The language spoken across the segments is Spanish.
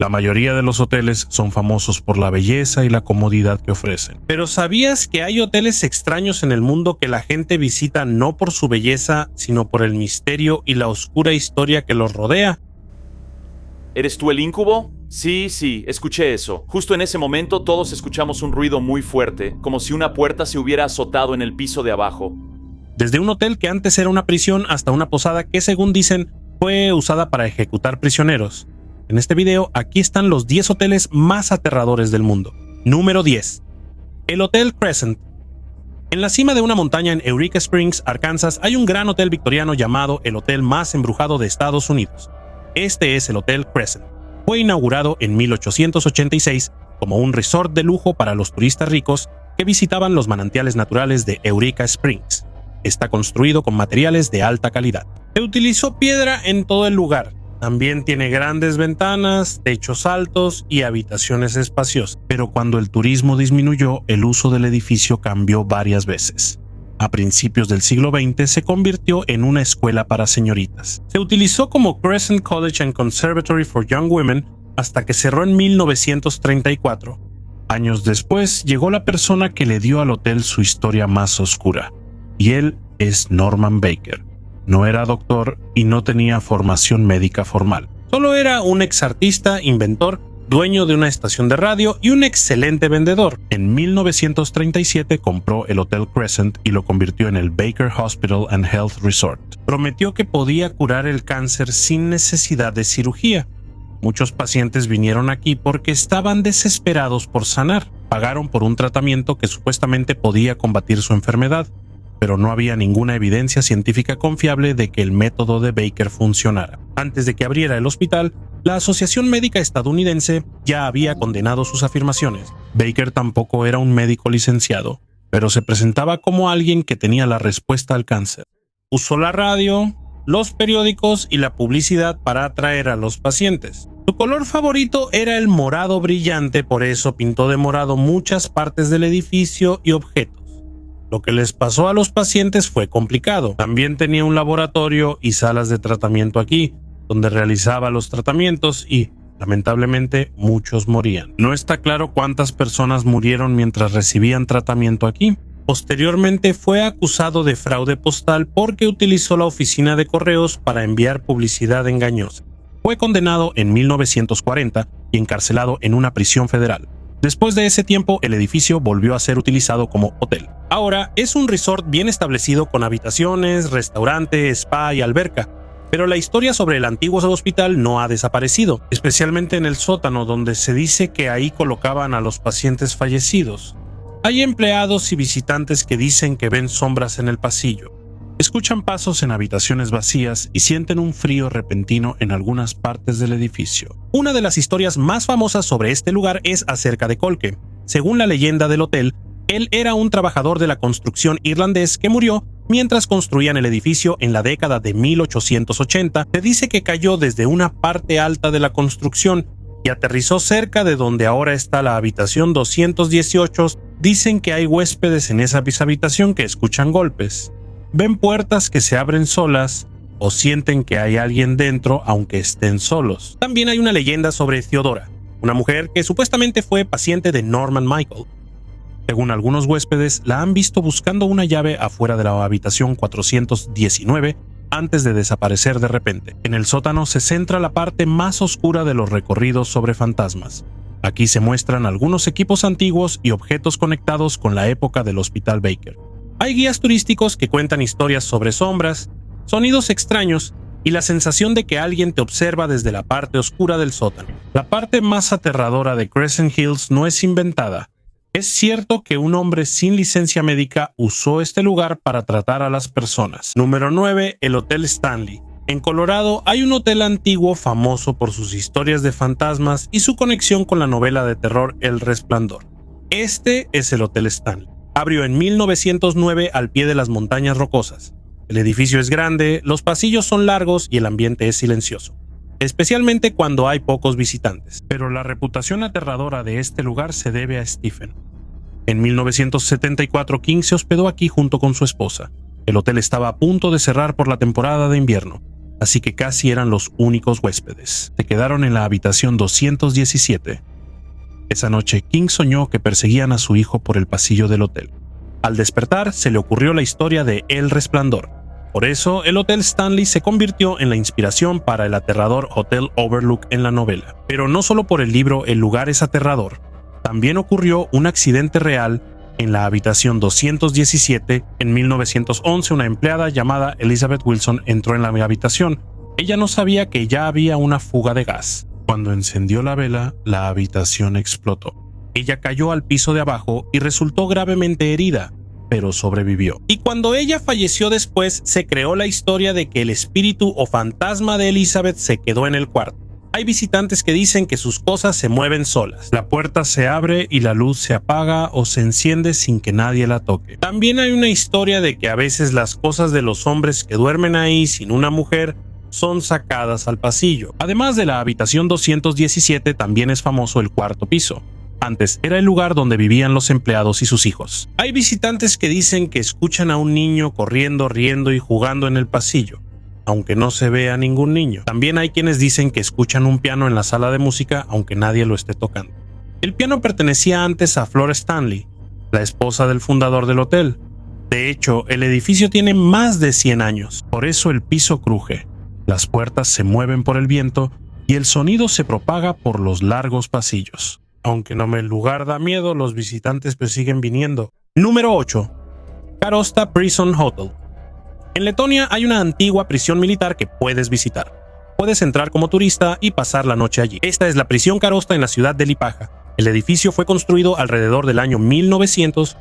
La mayoría de los hoteles son famosos por la belleza y la comodidad que ofrecen. Pero ¿sabías que hay hoteles extraños en el mundo que la gente visita no por su belleza, sino por el misterio y la oscura historia que los rodea? ¿Eres tú el incubo? Sí, escuché eso. Justo en ese momento todos escuchamos un ruido muy fuerte, como si una puerta se hubiera azotado en el piso de abajo. Desde un hotel que antes era una prisión hasta una posada que, según dicen, fue usada para ejecutar prisioneros. En este video, aquí están los 10 hoteles más aterradores del mundo. Número 10. El Hotel Crescent. En la cima de una montaña en Eureka Springs, Arkansas, hay un gran hotel victoriano llamado el hotel más embrujado de Estados Unidos. Este es el Hotel Crescent. Fue inaugurado en 1886 como un resort de lujo para los turistas ricos que visitaban los manantiales naturales de Eureka Springs. Está construido con materiales de alta calidad. Se utilizó piedra en todo el lugar. También tiene grandes ventanas, techos altos y habitaciones espaciosas. Pero cuando el turismo disminuyó, el uso del edificio cambió varias veces. A principios del siglo XX se convirtió en una escuela para señoritas. Se utilizó como Crescent College and Conservatory for Young Women hasta que cerró en 1934. Años después llegó la persona que le dio al hotel su historia más oscura. Y él es Norman Baker. No era doctor y no tenía formación médica formal. Solo era un exartista, inventor, dueño de una estación de radio y un excelente vendedor. En 1937 compró el Hotel Crescent y lo convirtió en el Baker Hospital and Health Resort. Prometió que podía curar el cáncer sin necesidad de cirugía. Muchos pacientes vinieron aquí porque estaban desesperados por sanar. Pagaron por un tratamiento que supuestamente podía combatir su enfermedad, pero no había ninguna evidencia científica confiable de que el método de Baker funcionara. Antes de que abriera el hospital, la Asociación Médica Estadounidense ya había condenado sus afirmaciones. Baker tampoco era un médico licenciado, pero se presentaba como alguien que tenía la respuesta al cáncer. Usó la radio, los periódicos y la publicidad para atraer a los pacientes. Su color favorito era el morado brillante, por eso pintó de morado muchas partes del edificio y objetos. Lo que les pasó a los pacientes fue complicado. También tenía un laboratorio y salas de tratamiento aquí, donde realizaba los tratamientos y, lamentablemente, muchos morían. No está claro cuántas personas murieron mientras recibían tratamiento aquí. Posteriormente fue acusado de fraude postal porque utilizó la oficina de correos para enviar publicidad engañosa. Fue condenado en 1940 y encarcelado en una prisión federal. Después de ese tiempo, el edificio volvió a ser utilizado como hotel. Ahora es un resort bien establecido con habitaciones, restaurante, spa y alberca. Pero la historia sobre el antiguo hospital no ha desaparecido, especialmente en el sótano, donde se dice que ahí colocaban a los pacientes fallecidos. Hay empleados y visitantes que dicen que ven sombras en el pasillo. Escuchan pasos en habitaciones vacías y sienten un frío repentino en algunas partes del edificio. Una de las historias más famosas sobre este lugar es acerca de Colke. Según la leyenda del hotel, él era un trabajador de la construcción irlandés que murió mientras construían el edificio en la década de 1880. Se dice que cayó desde una parte alta de la construcción y aterrizó cerca de donde ahora está la habitación 218. Dicen que hay huéspedes en esa habitación que escuchan golpes. Ven puertas que se abren solas o sienten que hay alguien dentro aunque estén solos. También hay una leyenda sobre Theodora, una mujer que supuestamente fue paciente de Norman Michael. Según algunos huéspedes, la han visto buscando una llave afuera de la habitación 419 antes de desaparecer de repente. En el sótano se centra la parte más oscura de los recorridos sobre fantasmas. Aquí se muestran algunos equipos antiguos y objetos conectados con la época del Hospital Baker. Hay guías turísticos que cuentan historias sobre sombras, sonidos extraños y la sensación de que alguien te observa desde la parte oscura del sótano. La parte más aterradora de Crescent Hills no es inventada. Es cierto que un hombre sin licencia médica usó este lugar para tratar a las personas. Número 9. El Hotel Stanley. En Colorado hay un hotel antiguo famoso por sus historias de fantasmas y su conexión con la novela de terror El Resplandor. Este es el Hotel Stanley. Abrió en 1909 al pie de las montañas rocosas. El edificio es grande, los pasillos son largos y el ambiente es silencioso, especialmente cuando hay pocos visitantes. Pero la reputación aterradora de este lugar se debe a Stephen. En 1974, King se hospedó aquí junto con su esposa. El hotel estaba a punto de cerrar por la temporada de invierno. así que casi eran los únicos huéspedes. Se quedaron en la habitación 217. Esa noche, King soñó que perseguían a su hijo por el pasillo del hotel. Al despertar, se le ocurrió la historia de El Resplandor. Por eso, el Hotel Stanley se convirtió en la inspiración para el aterrador Hotel Overlook en la novela. Pero no solo por el libro El lugar es aterrador, también ocurrió un accidente real en la habitación 217. En 1911, una empleada llamada Elizabeth Wilson entró en la habitación. Ella no sabía que ya había una fuga de gas. Cuando encendió la vela, la habitación explotó. Ella cayó al piso de abajo y resultó gravemente herida, pero sobrevivió. Y cuando ella falleció después, se creó la historia de que el espíritu o fantasma de Elizabeth se quedó en el cuarto. Hay visitantes que dicen que sus cosas se mueven solas. La puerta se abre y la luz se apaga o se enciende sin que nadie la toque. También hay una historia de que a veces las cosas de los hombres que duermen ahí sin una mujer son sacadas al pasillo. Además de la habitación 217, también es famoso el cuarto piso. Antes era el lugar donde vivían los empleados y sus hijos. Hay visitantes que dicen que escuchan a un niño corriendo, riendo y jugando en el pasillo, aunque no se vea ningún niño. También hay quienes dicen que escuchan un piano en la sala de música, aunque nadie lo esté tocando. El piano pertenecía antes a Flora Stanley, la esposa del fundador del hotel. De hecho, el edificio tiene más de 100 años, por eso el piso cruje. Las puertas se mueven por el viento y el sonido se propaga por los largos pasillos. Aunque no el lugar da miedo, los visitantes pues siguen viniendo. Número 8. Karosta Prison Hotel. En Letonia hay una antigua prisión militar que puedes visitar. Puedes entrar como turista y pasar la noche allí. Esta es la prisión Karosta en la ciudad de Lipaja. El edificio fue construido alrededor del año 1900.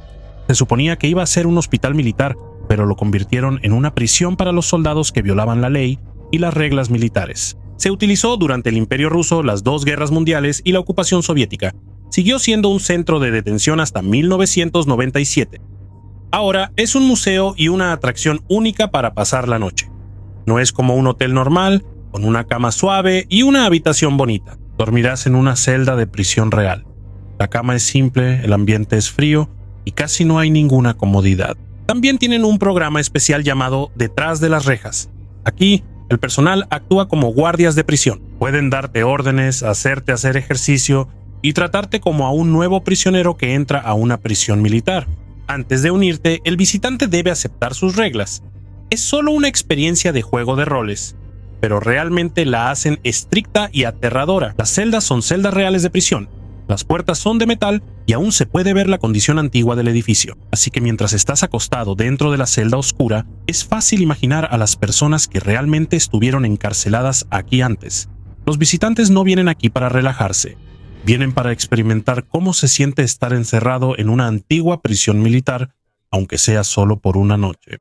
Se suponía que iba a ser un hospital militar, pero lo convirtieron en una prisión para los soldados que violaban la ley y las reglas militares. Se utilizó durante el Imperio Ruso, las dos guerras mundiales y la ocupación soviética. Siguió siendo un centro de detención hasta 1997. Ahora es un museo y una atracción única para pasar la noche. No es como un hotel normal, con una cama suave y una habitación bonita. Dormirás en una celda de prisión real. La cama es simple, el ambiente es frío y casi no hay ninguna comodidad. También tienen un programa especial llamado Detrás de las Rejas. Aquí, el personal actúa como guardias de prisión. Pueden darte órdenes, hacerte hacer ejercicio y tratarte como a un nuevo prisionero que entra a una prisión militar. Antes de unirte, el visitante debe aceptar sus reglas. Es solo una experiencia de juego de roles, pero realmente la hacen estricta y aterradora. Las celdas son celdas reales de prisión. Las puertas son de metal y aún se puede ver la condición antigua del edificio. Así que mientras estás acostado dentro de la celda oscura, es fácil imaginar a las personas que realmente estuvieron encarceladas aquí antes. Los visitantes no vienen aquí para relajarse. Vienen para experimentar cómo se siente estar encerrado en una antigua prisión militar, aunque sea solo por una noche.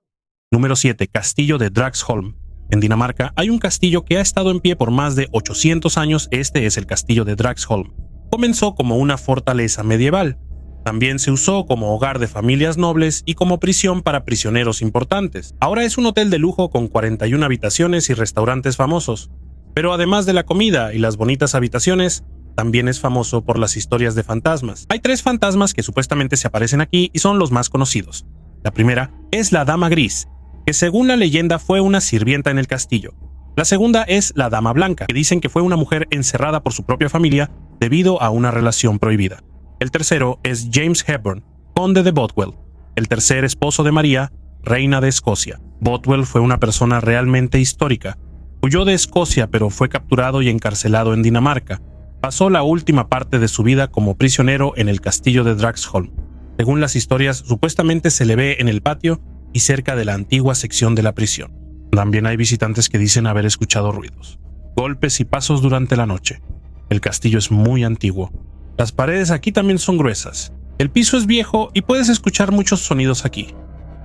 Número 7. Castillo de Dragsholm. En Dinamarca hay un castillo que ha estado en pie por más de 800 años. Este es el castillo de Dragsholm. Comenzó como una fortaleza medieval. También se usó como hogar de familias nobles y como prisión para prisioneros importantes. Ahora es un hotel de lujo con 41 habitaciones y restaurantes famosos. Pero además de la comida y las bonitas habitaciones, también es famoso por las historias de fantasmas. Hay 3 fantasmas que supuestamente se aparecen aquí y son los más conocidos. La primera es la Dama Gris, que según la leyenda fue una sirvienta en el castillo. La segunda es la Dama Blanca, que dicen que fue una mujer encerrada por su propia familia debido a una relación prohibida. El tercero es James Hepburn, conde de Bothwell, el tercer esposo de María, reina de Escocia. Bothwell fue una persona realmente histórica. Huyó de Escocia, pero fue capturado y encarcelado en Dinamarca. Pasó la última parte de su vida como prisionero en el castillo de Dragsholm. Según las historias, supuestamente se le ve en el patio y cerca de la antigua sección de la prisión. También hay visitantes que dicen haber escuchado ruidos, golpes y pasos durante la noche. El castillo es muy antiguo. Las paredes aquí también son gruesas. El piso es viejo y puedes escuchar muchos sonidos aquí.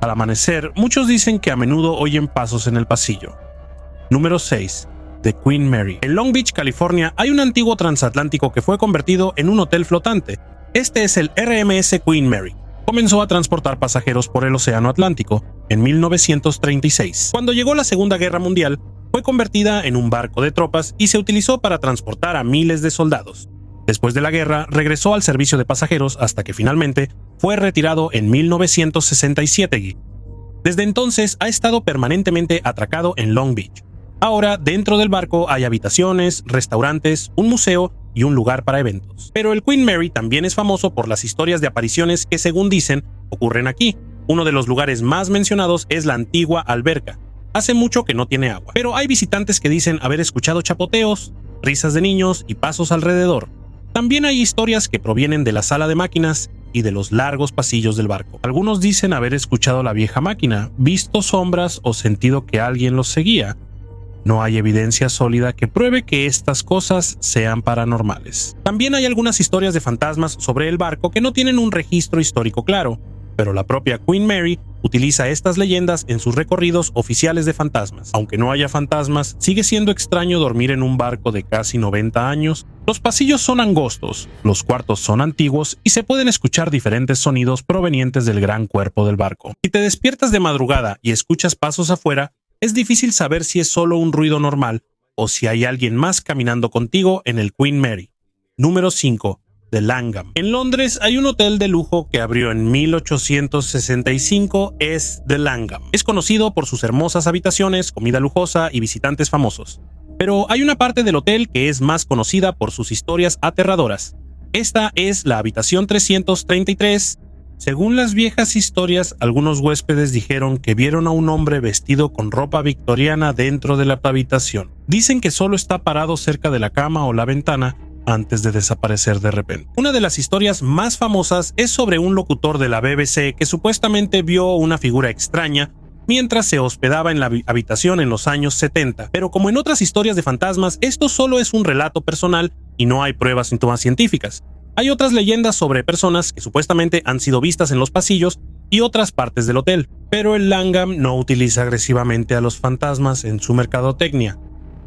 Al amanecer, muchos dicen que a menudo oyen pasos en el pasillo. Número 6. The Queen Mary. En Long Beach, California, hay un antiguo transatlántico que fue convertido en un hotel flotante. Este es el RMS Queen Mary. Comenzó a transportar pasajeros por el Océano Atlántico en 1936. Cuando llegó la Segunda Guerra Mundial, fue convertida en un barco de tropas y se utilizó para transportar a miles de soldados. Después de la guerra, regresó al servicio de pasajeros hasta que finalmente fue retirado en 1967. Desde entonces ha estado permanentemente atracado en Long Beach. Ahora, dentro del barco hay habitaciones, restaurantes, un museo y un lugar para eventos. Pero el Queen Mary también es famoso por las historias de apariciones que, según dicen, ocurren aquí. Uno de los lugares más mencionados es la antigua alberca. Hace mucho que no tiene agua, pero hay visitantes que dicen haber escuchado chapoteos, risas de niños y pasos alrededor. También hay historias que provienen de la sala de máquinas y de los largos pasillos del barco. Algunos dicen haber escuchado la vieja máquina, visto sombras o sentido que alguien los seguía. No hay evidencia sólida que pruebe que estas cosas sean paranormales. También hay algunas historias de fantasmas sobre el barco que no tienen un registro histórico claro, pero la propia Queen Mary utiliza estas leyendas en sus recorridos oficiales de fantasmas. Aunque no haya fantasmas, sigue siendo extraño dormir en un barco de casi 90 años. Los pasillos son angostos, los cuartos son antiguos y se pueden escuchar diferentes sonidos provenientes del gran cuerpo del barco. Si te despiertas de madrugada y escuchas pasos afuera, es difícil saber si es solo un ruido normal o si hay alguien más caminando contigo en el Queen Mary. Número 5. The Langham. En Londres hay un hotel de lujo que abrió en 1865, es The Langham. Es conocido por sus hermosas habitaciones, comida lujosa y visitantes famosos. Pero hay una parte del hotel que es más conocida por sus historias aterradoras. Esta es la habitación 333. Según las viejas historias, algunos huéspedes dijeron que vieron a un hombre vestido con ropa victoriana dentro de la habitación. Dicen que solo está parado cerca de la cama o la ventana antes de desaparecer de repente. Una de las historias más famosas es sobre un locutor de la BBC que supuestamente vio una figura extraña mientras se hospedaba en la habitación en los años 70. Pero como en otras historias de fantasmas, esto solo es un relato personal y no hay pruebas científicas. Hay otras leyendas sobre personas que supuestamente han sido vistas en los pasillos y otras partes del hotel, pero el Langham no utiliza agresivamente a los fantasmas en su mercadotecnia.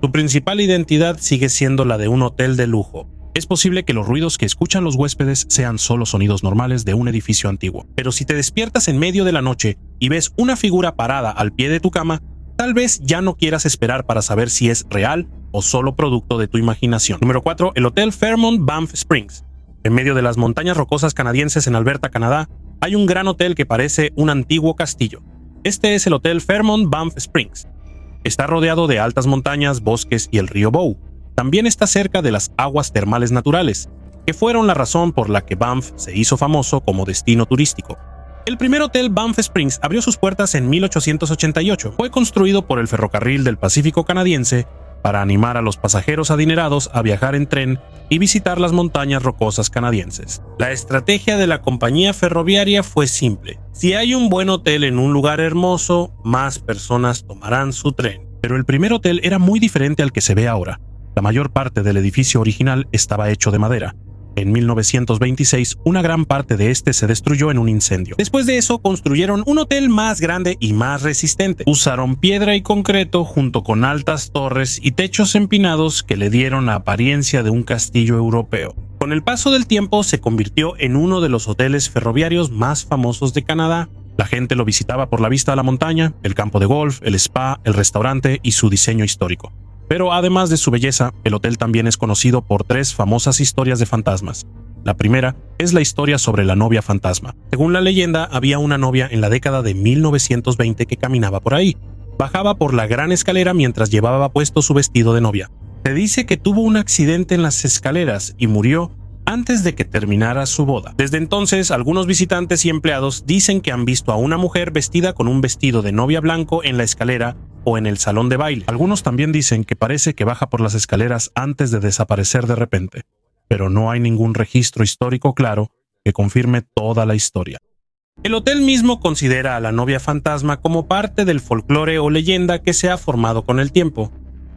Su principal identidad sigue siendo la de un hotel de lujo. Es posible que los ruidos que escuchan los huéspedes sean solo sonidos normales de un edificio antiguo, pero si te despiertas en medio de la noche y ves una figura parada al pie de tu cama, tal vez ya no quieras esperar para saber si es real o solo producto de tu imaginación. Número 4. El Hotel Fairmont Banff Springs. En medio de las montañas rocosas canadienses en Alberta, Canadá, hay un gran hotel que parece un antiguo castillo. Este es el Hotel Fairmont Banff Springs. Está rodeado de altas montañas, bosques y el río Bow. También está cerca de las aguas termales naturales, que fueron la razón por la que Banff se hizo famoso como destino turístico. El primer hotel Banff Springs abrió sus puertas en 1888. Fue construido por el Ferrocarril del Pacífico canadiense para animar a los pasajeros adinerados a viajar en tren y visitar las montañas rocosas canadienses. La estrategia de la compañía ferroviaria fue simple. Si hay un buen hotel en un lugar hermoso, más personas tomarán su tren. Pero el primer hotel era muy diferente al que se ve ahora. La mayor parte del edificio original estaba hecho de madera. En 1926, una gran parte de este se destruyó en un incendio. Después de eso, construyeron un hotel más grande y más resistente. Usaron piedra y concreto junto con altas torres y techos empinados que le dieron la apariencia de un castillo europeo. Con el paso del tiempo, se convirtió en uno de los hoteles ferroviarios más famosos de Canadá. La gente lo visitaba por la vista a la montaña, el campo de golf, el spa, el restaurante y su diseño histórico. Pero además de su belleza, el hotel también es conocido por 3 famosas historias de fantasmas. La primera es la historia sobre la novia fantasma. Según la leyenda, había una novia en la década de 1920 que caminaba por ahí. Bajaba por la gran escalera mientras llevaba puesto su vestido de novia. Se dice que tuvo un accidente en las escaleras y murió antes de que terminara su boda. Desde entonces, algunos visitantes y empleados dicen que han visto a una mujer vestida con un vestido de novia blanco en la escalera o en el salón de baile. Algunos también dicen que parece que baja por las escaleras antes de desaparecer de repente, pero no hay ningún registro histórico claro que confirme toda la historia. El hotel mismo considera a la novia fantasma como parte del folclore o leyenda que se ha formado con el tiempo.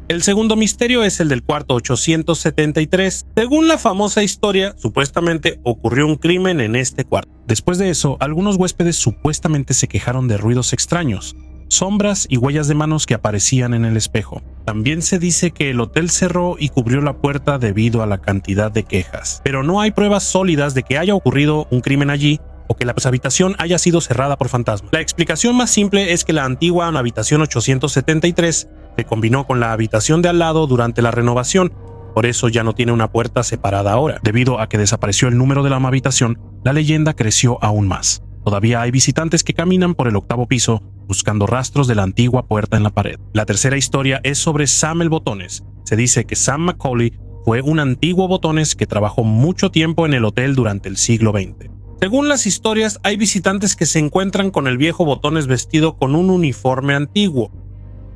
El segundo misterio es el del cuarto 873. Según la famosa historia, supuestamente ocurrió un crimen en este cuarto. Después de eso, algunos huéspedes supuestamente se quejaron de ruidos extraños, sombras y huellas de manos que aparecían en el espejo. También se dice que el hotel cerró y cubrió la puerta debido a la cantidad de quejas. Pero no hay pruebas sólidas de que haya ocurrido un crimen allí o que la habitación haya sido cerrada por fantasmas. La explicación más simple es que la antigua habitación 873 se combinó con la habitación de al lado durante la renovación, por eso ya no tiene una puerta separada ahora. Debido a que desapareció el número de la habitación, la leyenda creció aún más. Todavía hay visitantes que caminan por el 8º piso buscando rastros de la antigua puerta en la pared. La tercera historia es sobre Sam el Botones. Se dice que Sam Macaulay fue un antiguo botones que trabajó mucho tiempo en el hotel durante el siglo XX. Según las historias, hay visitantes que se encuentran con el viejo Botones vestido con un uniforme antiguo.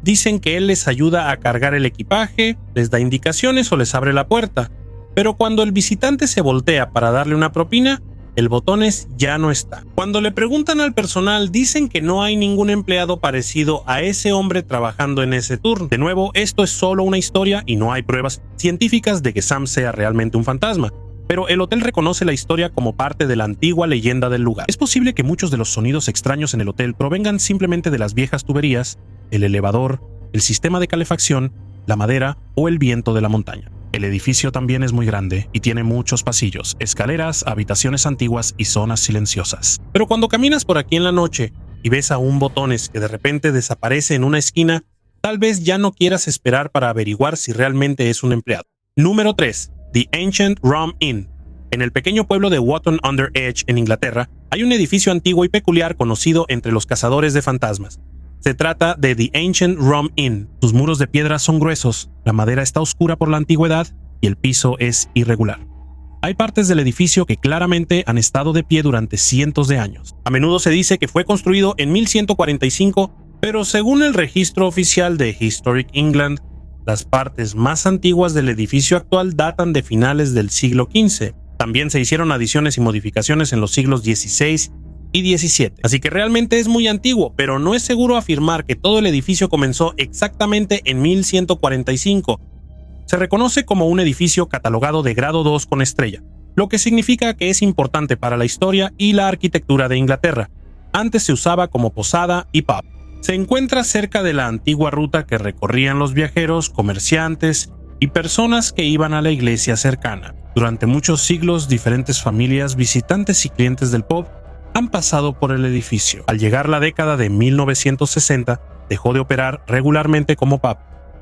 Dicen que él les ayuda a cargar el equipaje, les da indicaciones o les abre la puerta. Pero cuando el visitante se voltea para darle una propina, el Botones ya no está. Cuando le preguntan al personal, dicen que no hay ningún empleado parecido a ese hombre trabajando en ese turno. De nuevo, esto es solo una historia y no hay pruebas científicas de que Sam sea realmente un fantasma. Pero el hotel reconoce la historia como parte de la antigua leyenda del lugar. Es posible que muchos de los sonidos extraños en el hotel provengan simplemente de las viejas tuberías, el elevador, el sistema de calefacción, la madera o el viento de la montaña. El edificio también es muy grande y tiene muchos pasillos, escaleras, habitaciones antiguas y zonas silenciosas. Pero cuando caminas por aquí en la noche y ves a un Botones que de repente desaparece en una esquina, tal vez ya no quieras esperar para averiguar si realmente es un empleado. Número 3. The Ancient Rum Inn. En el pequeño pueblo de Wootton-under-Edge, en Inglaterra, hay un edificio antiguo y peculiar conocido entre los cazadores de fantasmas. Se trata de The Ancient Rum Inn. Sus muros de piedra son gruesos, la madera está oscura por la antigüedad y el piso es irregular. Hay partes del edificio que claramente han estado de pie durante cientos de años. A menudo se dice que fue construido en 1145, pero según el registro oficial de Historic England, las partes más antiguas del edificio actual datan de finales del siglo XV. También se hicieron adiciones y modificaciones en los siglos XVI y XVII. Así que realmente es muy antiguo, pero no es seguro afirmar que todo el edificio comenzó exactamente en 1145. Se reconoce como un edificio catalogado de grado 2 con estrella, lo que significa que es importante para la historia y la arquitectura de Inglaterra. Antes se usaba como posada y pub. Se encuentra cerca de la antigua ruta que recorrían los viajeros, comerciantes y personas que iban a la iglesia cercana. Durante muchos siglos, diferentes familias, visitantes y clientes del pub han pasado por el edificio. Al llegar la década de 1960, dejó de operar regularmente como pub.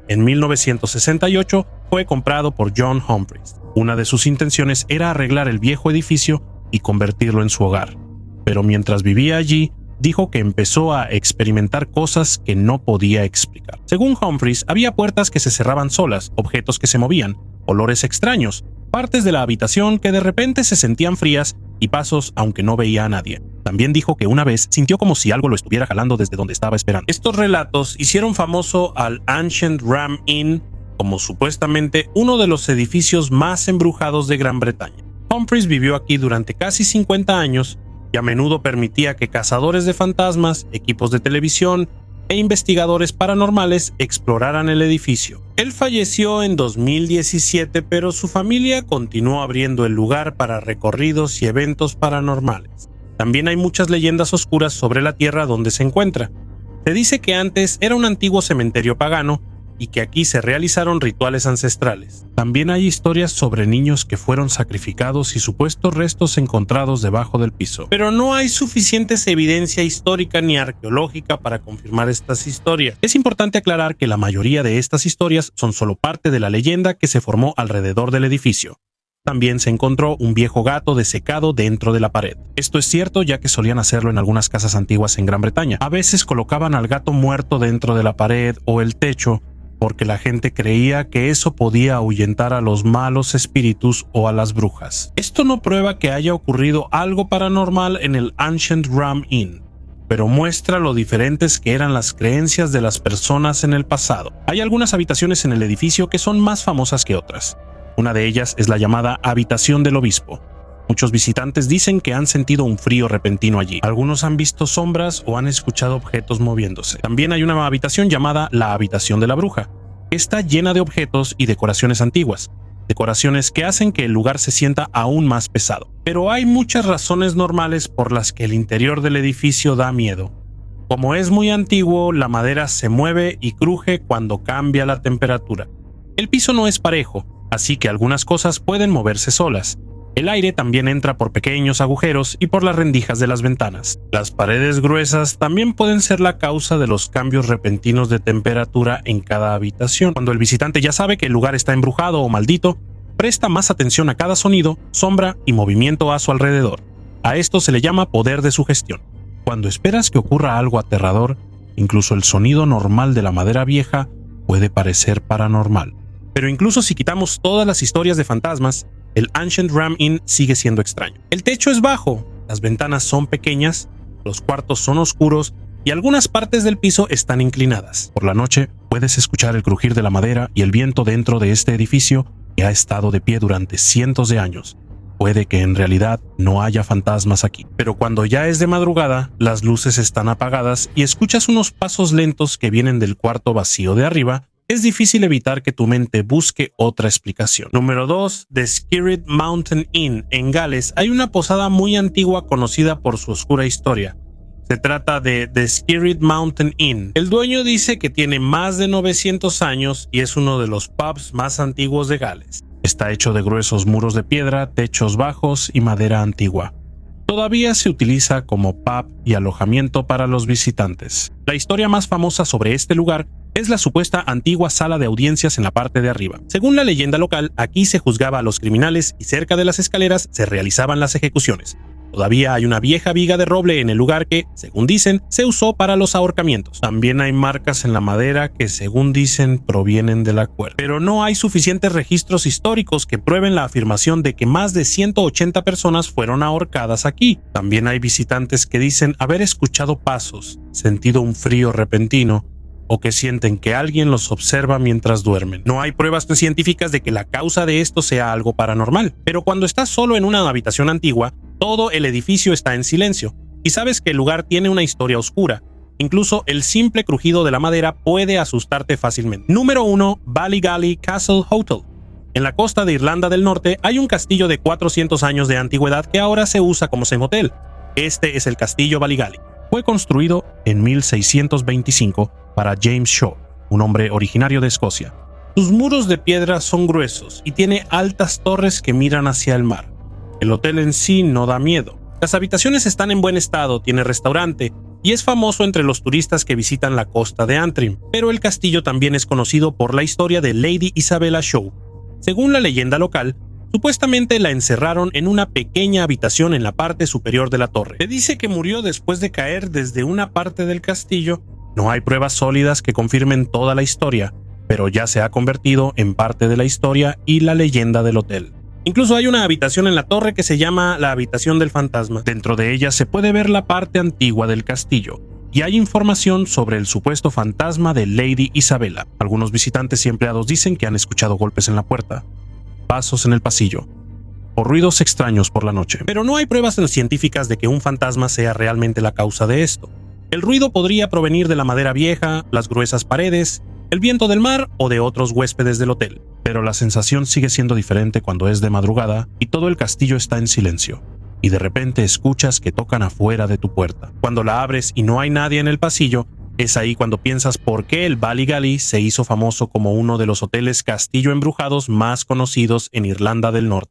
En 1968 fue comprado por John Humphreys. Una de sus intenciones era arreglar el viejo edificio y convertirlo en su hogar. Pero mientras vivía allí, dijo que empezó a experimentar cosas que no podía explicar. Según Humphreys, había puertas que se cerraban solas, objetos que se movían, olores extraños, partes de la habitación que de repente se sentían frías y pasos aunque no veía a nadie. También dijo que una vez sintió como si algo lo estuviera jalando desde donde estaba esperando. Estos relatos hicieron famoso al Ancient Rum Inn como supuestamente uno de los edificios más embrujados de Gran Bretaña. Humphreys vivió aquí durante casi 50 años y a menudo permitía que cazadores de fantasmas, equipos de televisión e investigadores paranormales exploraran el edificio. Él falleció en 2017, pero su familia continuó abriendo el lugar para recorridos y eventos paranormales. También hay muchas leyendas oscuras sobre la tierra donde se encuentra. Se dice que antes era un antiguo cementerio pagano y que aquí se realizaron rituales ancestrales. También hay historias sobre niños que fueron sacrificados y supuestos restos encontrados debajo del piso. Pero no hay suficientes evidencia histórica ni arqueológica para confirmar estas historias. Es importante aclarar que la mayoría de estas historias son solo parte de la leyenda que se formó alrededor del edificio. También se encontró un viejo gato desecado dentro de la pared. Esto es cierto ya que solían hacerlo en algunas casas antiguas en Gran Bretaña. A veces colocaban al gato muerto dentro de la pared o el techo, porque la gente creía que eso podía ahuyentar a los malos espíritus o a las brujas. Esto no prueba que haya ocurrido algo paranormal en el Ancient Rum Inn, pero muestra lo diferentes que eran las creencias de las personas en el pasado. Hay algunas habitaciones en el edificio que son más famosas que otras. Una de ellas es la llamada Habitación del Obispo. Muchos visitantes dicen que han sentido un frío repentino allí. Algunos han visto sombras o han escuchado objetos moviéndose. También hay una habitación llamada la Habitación de la Bruja. Está llena de objetos y decoraciones antiguas. Decoraciones que hacen que el lugar se sienta aún más pesado. Pero hay muchas razones normales por las que el interior del edificio da miedo. Como es muy antiguo, la madera se mueve y cruje cuando cambia la temperatura. El piso no es parejo, así que algunas cosas pueden moverse solas. El aire también entra por pequeños agujeros y por las rendijas de las ventanas. Las paredes gruesas también pueden ser la causa de los cambios repentinos de temperatura en cada habitación. Cuando el visitante ya sabe que el lugar está embrujado o maldito, presta más atención a cada sonido, sombra y movimiento a su alrededor. A esto se le llama poder de sugestión. Cuando esperas que ocurra algo aterrador, Incluso el sonido normal de la madera vieja puede parecer paranormal. Pero incluso si quitamos todas las historias de fantasmas, el Ancient Ram Inn sigue siendo extraño. El techo es bajo, las ventanas son pequeñas, los cuartos son oscuros y algunas partes del piso están inclinadas. Por la noche puedes escuchar el crujir de la madera y el viento dentro de este edificio que ha estado de pie durante cientos de años. Puede que en realidad no haya fantasmas aquí, pero cuando ya es de madrugada, las luces están apagadas y escuchas unos pasos lentos que vienen del cuarto vacío de arriba, es difícil evitar que tu mente busque otra explicación. Número 2. The Skirrid Mountain Inn. En Gales hay una posada muy antigua conocida por su oscura historia. Se trata de The Skirrid Mountain Inn. El dueño dice que tiene más de 900 años y es uno de los pubs más antiguos de Gales. Está hecho de gruesos muros de piedra, techos bajos y madera antigua. Todavía se utiliza como pub y alojamiento para los visitantes. La historia más famosa sobre este lugar es la supuesta antigua sala de audiencias en la parte de arriba. Según la leyenda local, aquí se juzgaba a los criminales y cerca de las escaleras se realizaban las ejecuciones. Todavía hay una vieja viga de roble en el lugar que, según dicen, se usó para los ahorcamientos. También hay marcas en la madera que, según dicen, provienen de la cuerda. Pero no hay suficientes registros históricos que prueben la afirmación de que más de 180 personas fueron ahorcadas aquí. También hay visitantes que dicen haber escuchado pasos, sentido un frío repentino, o que sienten que alguien los observa mientras duermen. No hay pruebas científicas de que la causa de esto sea algo paranormal, pero cuando estás solo en una habitación antigua, todo el edificio está en silencio, y sabes que el lugar tiene una historia oscura. Incluso el simple crujido de la madera puede asustarte fácilmente. Número 1. Ballygally Castle Hotel. En la costa de Irlanda del Norte hay un castillo de 400 años de antigüedad que ahora se usa como motel. Este es el castillo Ballygally. Fue construido en 1625 para James Shaw, un hombre originario de Escocia. Sus muros de piedra son gruesos y tiene altas torres que miran hacia el mar. El hotel en sí no da miedo. Las habitaciones están en buen estado, tiene restaurante y es famoso entre los turistas que visitan la costa de Antrim. Pero el castillo también es conocido por la historia de Lady Isabella Shaw. Según la leyenda local, supuestamente la encerraron en una pequeña habitación en la parte superior de la torre. Se dice que murió después de caer desde una parte del castillo. No hay pruebas sólidas que confirmen toda la historia, pero ya se ha convertido en parte de la historia y la leyenda del hotel. Incluso hay una habitación en la torre que se llama la Habitación del Fantasma. Dentro de ella se puede ver la parte antigua del castillo, y hay información sobre el supuesto fantasma de Lady Isabella. Algunos visitantes y empleados dicen que han escuchado golpes en la puerta, pasos en el pasillo, o ruidos extraños por la noche. Pero no hay pruebas científicas de que un fantasma sea realmente la causa de esto. El ruido podría provenir de la madera vieja, las gruesas paredes, el viento del mar o de otros huéspedes del hotel. Pero la sensación sigue siendo diferente cuando es de madrugada y todo el castillo está en silencio. Y de repente escuchas que tocan afuera de tu puerta. Cuando la abres y no hay nadie en el pasillo, es ahí cuando piensas por qué el Ballygally se hizo famoso como uno de los hoteles castillo embrujados más conocidos en Irlanda del Norte.